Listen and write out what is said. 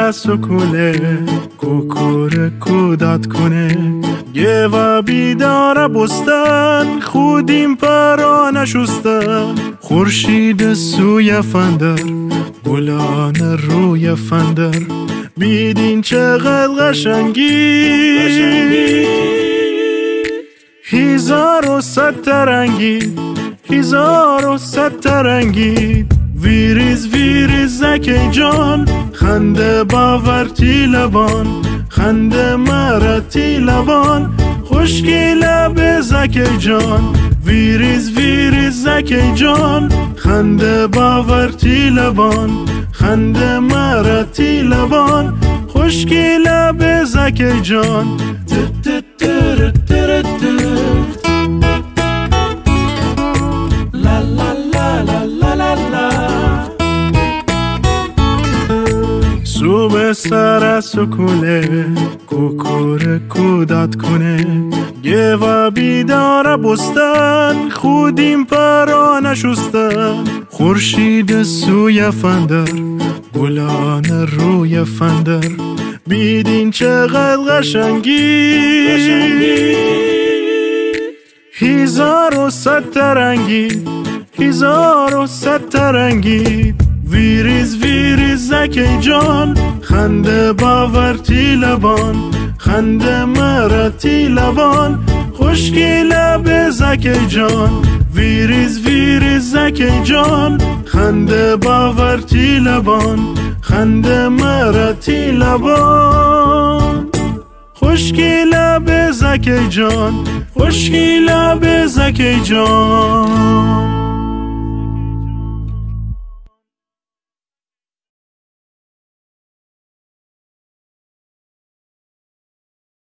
است و کوله کوکور کودات کنه یه و بیدار بستن خودیم پرا نشستن خورشید سوی فندر گلان روی فندر بیدین چقدر قشنگی هزار و صد ترنگی هزار و صد ترنگی ویریز ویریز زکی جان خنده باورتی لبان خنده مرتی لبان خوشگی لب زکی جان ویریز ویریز زکی جان خنده باورتی لبان خنده مرتی لبان خوشگی لب زکی جان صبح سر است و کوله کوکور کودات کنه یه و بیدار بستن خودیم پرا نشستن خورشید سوی فندر گلان روی فندر بیدین چقدر قشنگی هزار و صد ترنگی هزار و صد ترنگی ویریز ویریز زکی جان خنده باورتی لبان خنده مرتی لبان خوشگی لب زکی جان ویریز ویریز زکی جان خنده باورتی لبان خنده مرتی لبان خوشگی لب زکی جان خوشگی لب زکی جان